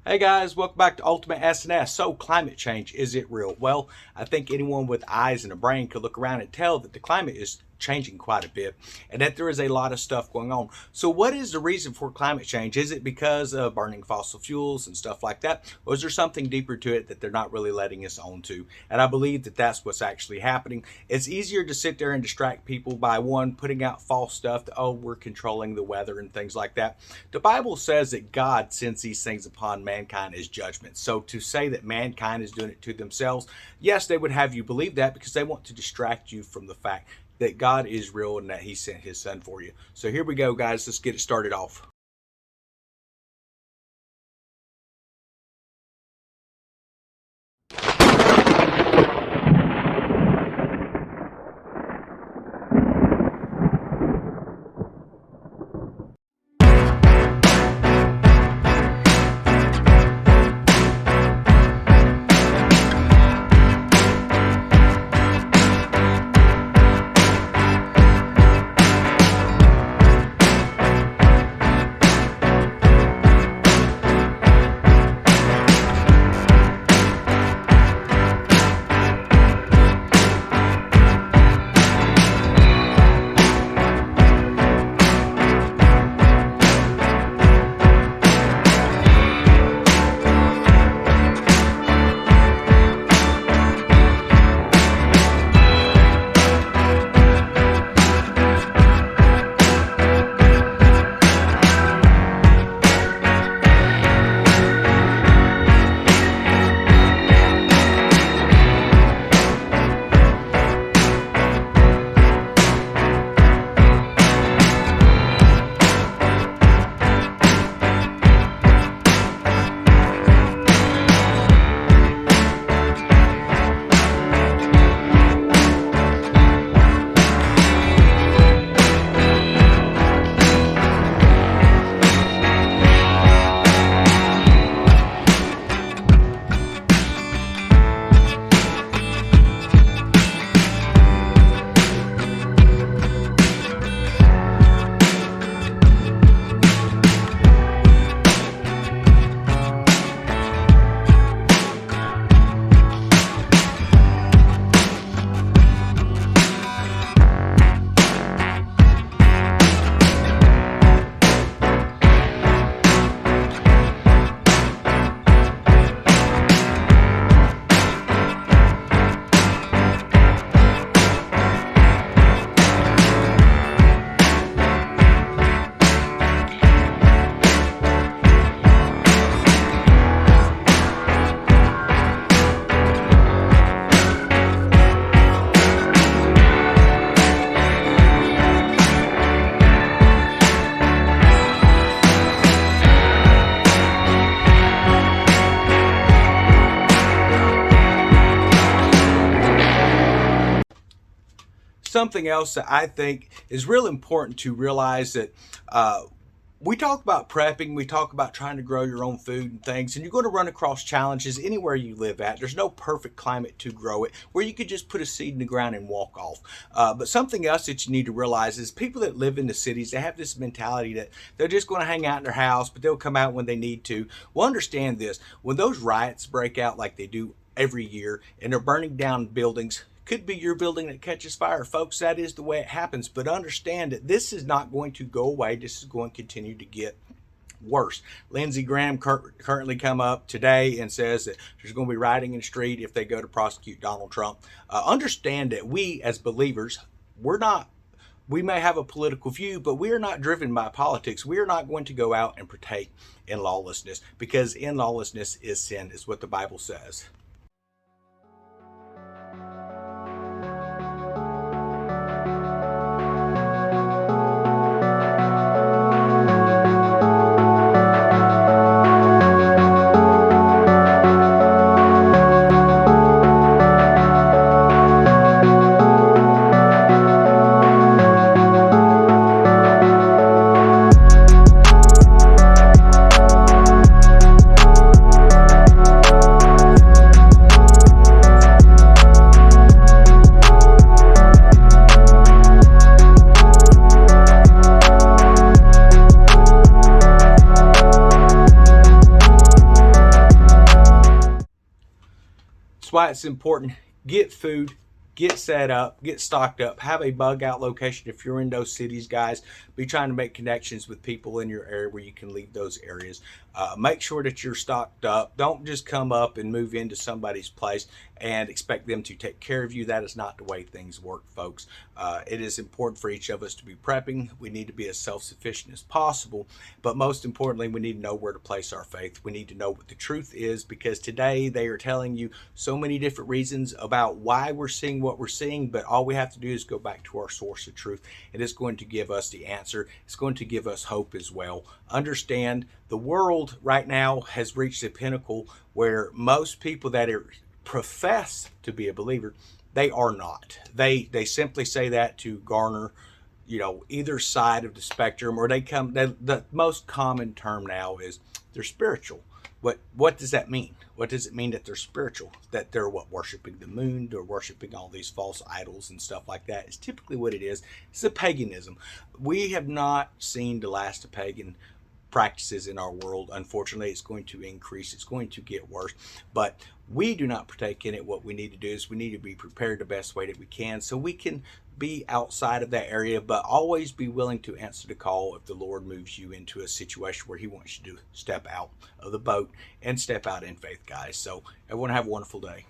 Hey guys, welcome back to Ultimate S&S. So, climate change, is it real? Well, I think anyone with eyes and a brain could look around and tell that the climate is changing quite a bit and that there is a lot of stuff going on. So, what is the reason for climate change? Is it because of burning fossil fuels and stuff like that? Or is there something deeper to it that they're not really letting us on to? And I believe that that's what's actually happening. It's easier to sit there and distract people by one, putting out false stuff that, oh, we're controlling the weather and things like that. The Bible says that God sends these things upon mankind as judgment. So to say that mankind is doing it to themselves, yes, they would have you believe that because they want to distract you from the fact that God is real and that he sent his son for you. So here we go, guys. Let's get it started off. Something else that I think is real important to realize that we talk about prepping, we talk about trying to grow your own food and things, and you're going to run across challenges anywhere you live at. There's no perfect climate to grow it where you could just put a seed in the ground and walk off. But something else that you need to realize is people that live in the cities, they have this mentality that they're just going to hang out in their house, but they'll come out when they need to. Well, understand this. When those riots break out like they do every year and they're burning down buildings, could be your building that catches fire. Folks, that is the way it happens. But understand that this is not going to go away. This is going to continue to get worse. Lindsey Graham currently come up today and says that there's going to be rioting in the street if they go to prosecute Donald Trump. Understand that we as believers, we may have a political view, but we are not driven by politics. We are not going to go out and partake in lawlessness because in lawlessness is sin, is what the Bible says. why it's important. Get food, get set up, get stocked up, have a bug out location. If you're in those cities, guys, be trying to make connections with people in your area where you can leave those areas. Make sure that you're stocked up. Don't just come up and move into somebody's place and expect them to take care of you. That is not the way things work, folks. It is important for each of us to be prepping. We need to be as self-sufficient as possible, but most importantly, we need to know where to place our faith. We need to know what the truth is, because today they are telling you so many different reasons about why we're seeing what we're seeing, but all we have to do is go back to our source of truth, and it's going to give us the answer. It's going to give us hope as well. Understand, the world right now has reached a pinnacle where most people that are profess to be a believer, they are not. They simply say that to garner, either side of the spectrum, or the most common term now is they're spiritual. What does that mean? What does it mean that they're spiritual? That they're worshiping the moon, they're worshiping all these false idols and stuff like that. It's typically what it is. It's a paganism. We have not seen the last of pagan practices in our world. Unfortunately, it's going to increase. It's going to get worse. But we do not partake in it. What we need to do is we need to be prepared the best way that we can, so we can be outside of that area, but always be willing to answer the call if the Lord moves you into a situation where he wants you to step out of the boat and step out in faith, guys. So everyone have a wonderful day.